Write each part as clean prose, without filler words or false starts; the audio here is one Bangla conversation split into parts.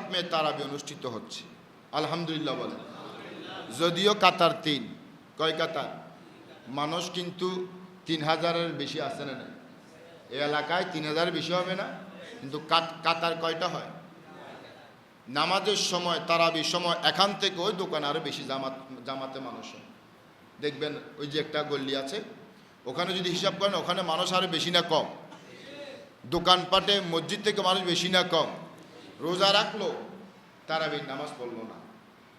খতমে তারাবি অনুষ্ঠিত হচ্ছে, আলহামদুলিল্লাহ বলেন। যদিও কাতার 3, কয় কাতার? মানুষ কিন্তু 3000-এর বেশি আছে না? এই এলাকায় 3000 বেশি হবে না, কিন্তু কাতার কয়টা হয়? নামাজের সময়, তারাবির সময় এখান থেকে ওই দোকানে আরও বেশি জামাতে মানুষ হয়। দেখবেন ওই যে একটা গল্লি আছে, ওখানে যদি হিসাব করেন ওখানে মানুষ আরও বেশি না কম? দোকানপাটে মসজিদ থেকে মানুষ বেশি না কম? রোজা রাখলো, তারাবির নামাজ পড়লো না,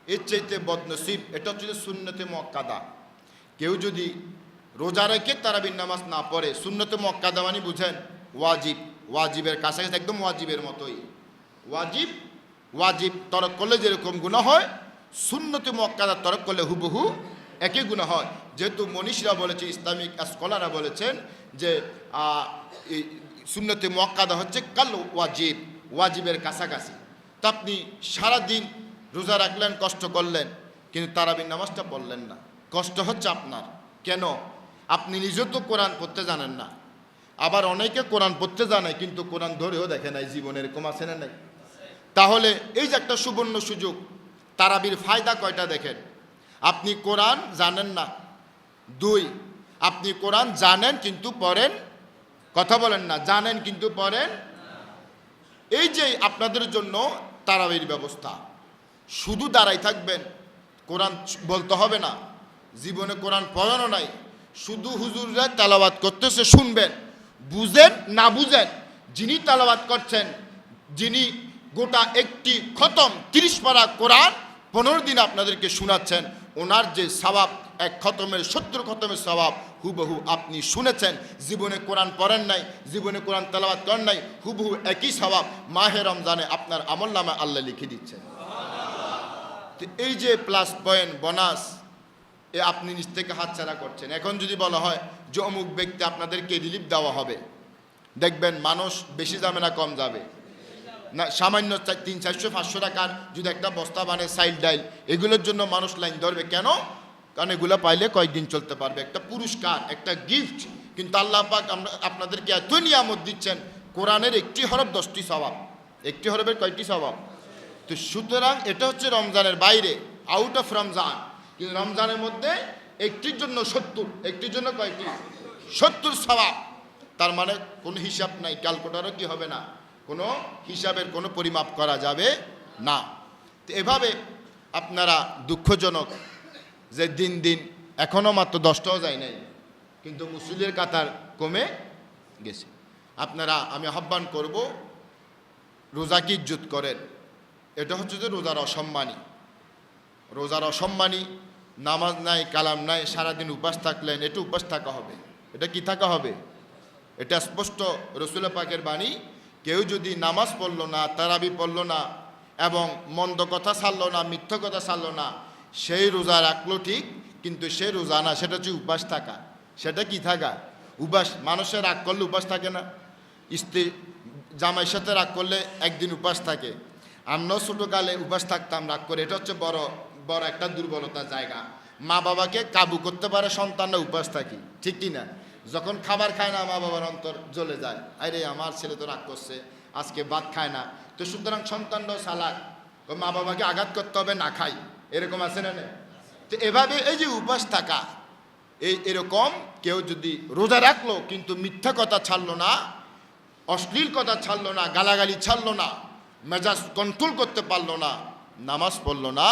এর চাইতে বদনসিব। এটা হচ্ছে সুন্নতে মুআক্কাদা। কেউ যদি রোজা রেখে তারাবির নামাজ না পড়ে, সুন্নতে মুআক্কাদা মানে বুঝেন ওয়াজিব, ওয়াজিবের কাছাকাছি, একদম ওয়াজিবের মতোই। ওয়াজিব তরক করলে যেরকম গুনাহ হয়, সুন্নতে মুআক্কাদা তরক করলে হুবহু একই গুনাহ হয়। যেহেতু মনীষীরা বলেছে, ইসলামিক স্কলাররা বলেছেন যে সুন্নতে মুআক্কাদা হচ্ছে কাল ওয়াজিব, ওয়াজিবের কাছাকাছি। তো আপনি সারাদিন রোজা রাখলেন, কষ্ট করলেন, কিন্তু তারাবির নামাজটা পড়লেন না, কষ্ট হচ্ছে আপনার। কেন? আপনি নিজে তো কোরআন পড়তে জানেন না, আবার অনেকে কোরআন পড়তে জানে কিন্তু কোরআন ধরেও দেখে নাই জীবনে, এরকম আছে না নাই? তাহলে এই যে একটা সুবর্ণ সুযোগ, তারাবির ফায়দা কয়টা দেখেন। আপনি কোরআন জানেন না, 2, আপনি কোরআন জানেন কিন্তু পড়েন, কথা বলেন না, জানেন কিন্তু পড়েন। এই যে আপনাদের জন্য তারাবির ব্যবস্থা, শুধু দাঁড়াই থাকবেন, কোরআন বলতে হবে না, জীবনে কোরআন পড়ানো নাই, শুধু হুজুররা তেলাওয়াত করতেছে শুনবেন, বুঝেন না বুঝেন, যিনি তেলাওয়াত করছেন, যিনি গোটা একটি খতম 30 পারা কোরআন 15 দিন আপনাদেরকে শোনাচ্ছেন, ওনার যে সওয়াব, এক খতমের 70 খতমের সওয়াব হুবহু আপনি শুনেছেন। জীবনে কোরআন পড়েন নাই, জীবনে কোরআন তেলাওয়াত করেন নাই, হুবহু একই সওয়াব মাহে রমজানে আপনার আমলনামায় আল্লাহ লিখে দিচ্ছেন। তো এই যে প্লাস পয়েন্ট, বোনাস, এ আপনি নিজ থেকে হাতছাড়া করছেন। এখন যদি বলা হয় যে অমুক ব্যক্তি আপনাদেরকে রিলিফ দেওয়া হবে, দেখবেন মানুষ বেশি যাবে না কম যাবে না? সামান্য 300-400-500 টাকার যদি একটা বস্তা বানে সাইড ডাইল, এগুলোর জন্য মানুষ লাইন ধরবে কেন? কারণ এগুলো পাইলে কয়েকদিন চলতে পারবে, একটা পুরস্কার, একটা গিফট। কিন্তু আল্লাহ পাক আপনাদেরকে এত নিয়ামত দিচ্ছেন, কোরআনের একটি হরফ 10টি সওয়াব, একটি হরফের কয়টি সওয়াব? তো সুতরাং এটা হচ্ছে রমজানের বাইরে, আউট অফ রমজান। কিন্তু রমজানের মধ্যে একটির জন্য 70, একটির জন্য কয়টি? 70 সওয়াব। তার মানে কোনো হিসাব নাই, ক্যালকুলেটরও কি হবে না, কোনো হিসাবের কোনো পরিমাপ করা যাবে না। তো এভাবে আপনারা, দুঃখজনক যে দিন দিন এখনও মাত্র 10টাও যায় নাই, কিন্তু মুসল্লির কাতার কমে গেছে। আপনারা, আমি আহ্বান করব, রোজাকে ইজ্জত করেন। এটা হচ্ছে যে রোজার অসম্মানী, রোজার অসম্মানী। নামাজ নাই, কালাম নাই, সারাদিন উপাস থাকলেন, এটা উপাস থাকা হবে, এটা কি থাকা হবে? এটা স্পষ্ট রসুল পাকের বাণী। কেউ যদি নামাজ পড়লো না, তারাবি পড়লো না, এবং মন্দ কথা ছাড়লো না, মিথ্যা কথা ছাড়লো না, সেই রোজা রাখলো ঠিক, কিন্তু সে রোজা না, সেটা হচ্ছে উপাস থাকা। সেটা কি থাকা? উপাস। মানুষের রাগ করলে উপাস থাকে না? স্ত্রী জামাইয়ের সাথে রাগ করলে একদিন উপাস থাকে। আমরাও ছোটোকালে উপাস থাকতাম রাগ করে, এটা হচ্ছে বড় বড় একটা দুর্বলতার জায়গা। মা বাবাকে কাবু করতে পারে সন্তানরা উপাস থাকি, ঠিক কি না? যখন খাবার খায় না, মা বাবার অন্তর জ্বলে যায়, আরে আমার ছেলে তো রাগ করছে, আজকে ভাত খায় না। তো সুতরাং সন্তানরাও চালাক, মা বাবাকে আঘাত করতে হবে, না খাই, এরকম আছে না? তো এভাবে এই যে উপাস থাকা, এরকম কেউ যদি রোজা রাখলো কিন্তু মিথ্যা কথা ছাড়লো না, অশ্লীল কথা ছাড়লো না, গালাগালি ছাড়লো না, মেজাজ কন্ট্রোল করতে পারলো না, নামাজ পড়লো না,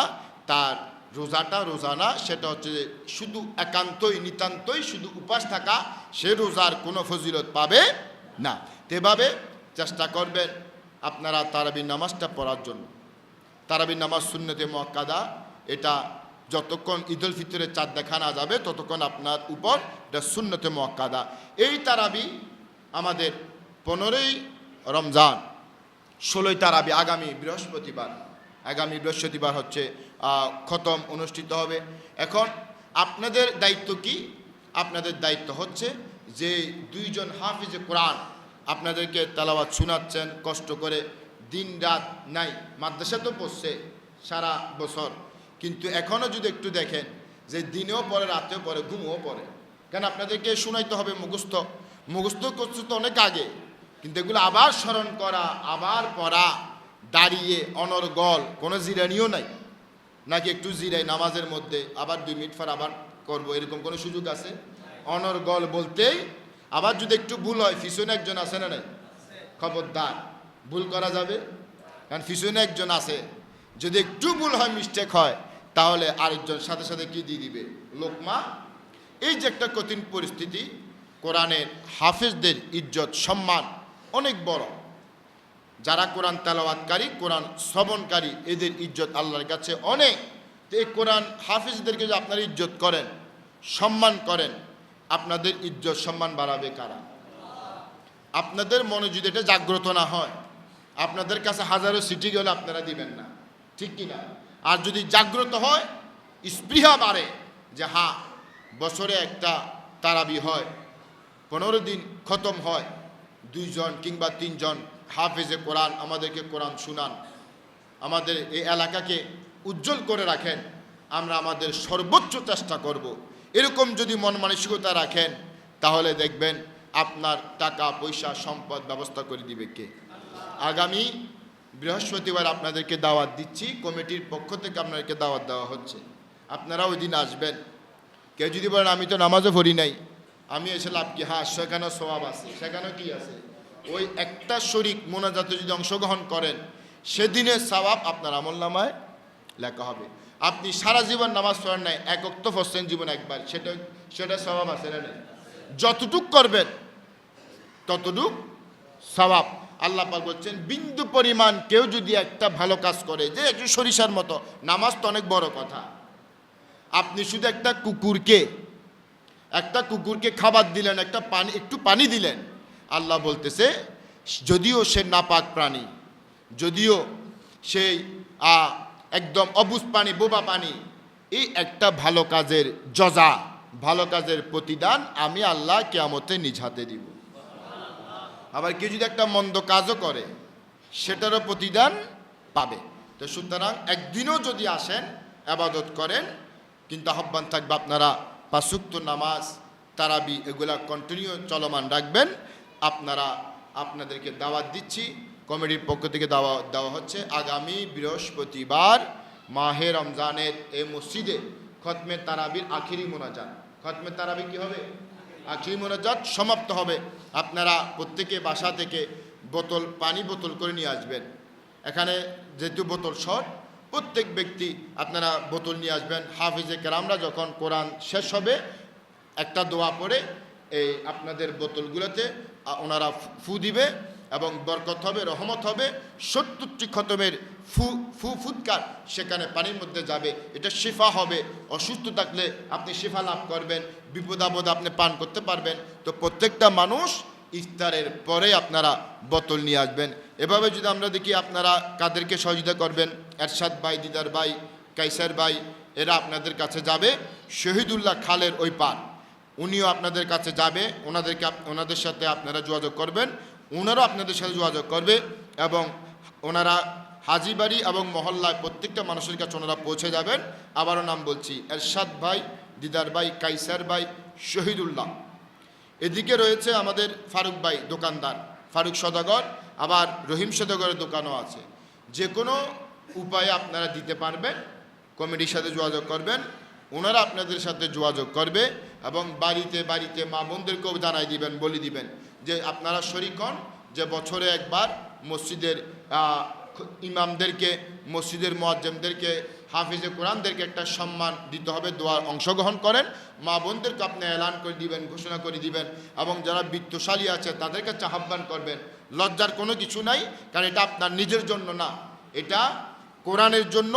তার রোজাটা রোজা না, সেটা হচ্ছে শুধু একান্তই নিতান্তই শুধু উপাস থাকা, সে রোজার কোনো ফজিলত পাবে না। এভাবে চেষ্টা করবেন আপনারা তারাবির নামাজটা পড়ার জন্য। তারাবির নামাজ সুন্নতে মুআক্কাদা, এটা যতক্ষণ ঈদুল ফিতরের চাঁদ দেখা না যাবে ততক্ষণ আপনার উপর এটা সুন্নতে মুআক্কাদা। এই তারাবি আমাদের 15ই রমজান, 16ই তারাবি, আগামী বৃহস্পতিবার হচ্ছে খতম অনুষ্ঠিত হবে। এখন আপনাদের দায়িত্ব কি? আপনাদের দায়িত্ব হচ্ছে যে 2 জন হাফিজে কোরআন আপনাদেরকে তেলাওয়াত শোনাচ্ছেন কষ্ট করে, দিন রাত নাই, মাদ্রাসা তো পড়ছে সারা বছর, কিন্তু এখনও যদি একটু দেখেন যে দিনেও পড়ে, রাতেও পড়ে, ঘুমও পড়ে। কেন? আপনাদেরকে শোনাইতে হবে, মুখস্থ করছে তো অনেক আগে, কিন্তু এগুলো আবার স্মরণ করা, আবার পড়া, দাঁড়িয়ে অনর্গল, কোনো জিরানিও নাই, নাকি একটু জিরাই নামাজের মধ্যে আবার 2 মিনিট পর আবার করব, এরকম কোনো সুযোগ আছে? অনর্গল বলতেই আবার যদি একটু ভুল হয় পিছনে একজন আছে না নাই, খবরদার ভুল করা যাবে, কারণ পিছনে একজন আছে, যদি একটু ভুল হয় মিস্টেক হয় তাহলে আরেকজন সাথে সাথে কি দিয়ে দিবে, লোকমা। এই যে একটা কঠিন পরিস্থিতি, কোরআনের হাফেজদের ইজ্জত সম্মান অনেক বড়। যারা কোরআন তেলাওয়াতকারী, কোরআন শ্রবণকারী, এদের ইজ্জত আল্লাহর কাছে অনেক। তো এই কোরআন হাফেজদেরকে যে আপনারা ইজ্জত করেন, সম্মান করেন, আপনাদের ইজ্জত সম্মান বাড়াবে কারা? আপনাদের মনে যদি এটা জাগ্রত না হয়, আপনাদের কাছে হাজারো সিটি গেলে আপনারা দিবেন না, ঠিক কিনা? আর যদি জাগ্রত হয়, স্পৃহা বাড়ে যে হ্যাঁ, বছরে একটা তারাবি হয়, 15 দিন খতম হয়, 2 জন কিংবা 3 জন হাফেজে কোরআন আমাদেরকে কোরআন শুনান, আমাদের এই এলাকাকে উজ্জ্বল করে রাখেন, আমরা আমাদের সর্বোচ্চ চেষ্টা করব। এরকম যদি মন মানসিকতা রাখেন, তাহলে দেখবেন আপনার টাকা পয়সা সম্পদ ব্যবস্থা করে দিবে কে? আগামী বৃহস্পতিবার আপনাদেরকে দাওয়াত দিচ্ছি, কমিটির পক্ষ থেকে আপনাদেরকে দাওয়াত দেওয়া হচ্ছে, আপনারা ওই দিন আসবেন। কেউ যদি বলেন আমি তো নামাজও পড়ি নাই, আমি এসে লাভ কি? হ্যাঁ, সেখানেও সওয়াব আছে, সেখানেও কি আছে? ওই একটা শরীক মোনাজাতে যদি অংশগ্রহণ করেন, সেদিনের সওয়াব আপনার আমলনামায় লেখা হবে। আপনি সারা জীবন নামাজ পড়েন নাই, এক ওয়াক্ত পড়ছেন জীবন একবার, সেটা সওয়াব আছে না? যতটুক করবেন ততটুক সওয়াব। আল্লাহ পাক বলছেন বিন্দু পরিমাণ কেউ যদি একটা ভালো কাজ করে, যে একটু সরিষার মতো, নামাজ তো অনেক বড় কথা। আপনি শুধু একটা কুকুরকে খাবার দিলেন, একটু পানি দিলেন, আল্লাহ বলতেছে যদিও সে নাপাক প্রাণী, যদিও সেই একদম অবুঝ পানি, বোবা পানি, এই একটা ভালো কাজের জজা, ভালো কাজের প্রতিদান আমি আল্লাহ কিয়ামতে নিজ হাতে দিব। আবার কেউ যদি একটা মন্দ কাজও করে, সেটারও প্রতিদান পাবে। তো সুতরাং একদিনও যদি আসেন, ইবাদত করেন, কিন্তু আহ্বান থাকবে আপনারা 5 ওয়াক্ত নামাজ, তারাবি এগুলা কন্টিনিউ চলমান রাখবেন। আপনাদেরকে দাওয়াত দিচ্ছি, কমিটির পক্ষ থেকে দেওয়া হচ্ছে আগামী বৃহস্পতিবার মাহে রমজানের এই মসজিদে খতমে তারাবির আখিরি মোনাজাত। খতমে তারাবি কি হবে? আখিরি মোনাজাত সমাপ্ত হবে। আপনারা প্রত্যেকে বাসা থেকে পানি বোতল করে নিয়ে আসবেন। এখানে যেহেতু বোতল শর্ট, প্রত্যেক ব্যক্তি আপনারা বোতল নিয়ে আসবেন। হাফিজে কেরামরা যখন কোরআন শেষ হবে, একটা দোয়া পড়ে এই আপনাদের বোতলগুলোতে ওনারা ফু দিবে এবং বরকত হবে, রহমত হবে। 70টি খতমের ফুৎকার সেখানে পানির মধ্যে যাবে, এটা শিফা হবে। অসুস্থ থাকলে আপনি শিফা লাভ করবেন, বিপদ আপদ আপনি পান করতে পারবেন। তো প্রত্যেকটা মানুষ ইফতারের পরে আপনারা বোতল নিয়ে আসবেন। এভাবে যদি আমরা দেখি, আপনারা কাদেরকে সহযোগিতা করবেন? এরশাদ ভাই, দিদার ভাই, কাইসার ভাই, এরা আপনাদের কাছে যাবে। শহীদুল্লাহ খালের ওই পার, উনিও আপনাদের কাছে যাবে। ওনাদের সাথে আপনারা যোগাযোগ করবেন, ওনারাও আপনাদের সাথে যোগাযোগ করবে, এবং ওনারা হাজিবাড়ি এবং মহল্লায় প্রত্যেকটা মানুষের কাছে ওনারা পৌঁছে যাবেন। আবারও নাম বলছি, এরশাদ ভাই, দিদার ভাই, কাইসার ভাই, শহীদুল্লাহ। এদিকে রয়েছে আমাদের ফারুক ভাই, দোকানদার, ফারুক সদাগর, আবার রহিম সদাগরের দোকানও আছে। যে কোনো উপায়ে আপনারা দিতে পারবেন, কমিটির সাথে যোগাযোগ করবেন, ওনারা আপনাদের সাথে যোগাযোগ করবে। এবং বাড়িতে বাড়িতে মা বোনদেরকেও জানাই দিবেন, বলে দিবেন যে আপনারা শরীক হন, যে বছরে একবার মসজিদের ইমামদেরকে, মসজিদের মুয়াজ্জিমদেরকে, হাফিজে কোরআনদেরকে একটা সম্মান দিতে হবে, দোয়ার অংশগ্রহণ করেন। মা বোনদেরকে আপনি এলান করে দিবেন, ঘোষণা করে দিবেন, এবং যারা বিত্তশালী আছে তাদের কাছে আহ্বান করবেন। লজ্জার কোনো কিছু নাই, কারণ এটা আপনার নিজের জন্য না, এটা কোরআনের জন্য,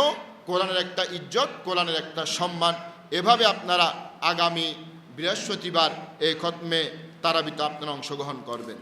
কোরআনের একটা ইজ্জত, কোরআনের একটা সম্মান। এভাবে আপনারা আগামী বৃহস্পতিবার এই খতমে তারাবিতে আপনারা অংশগ্রহণ করবেন।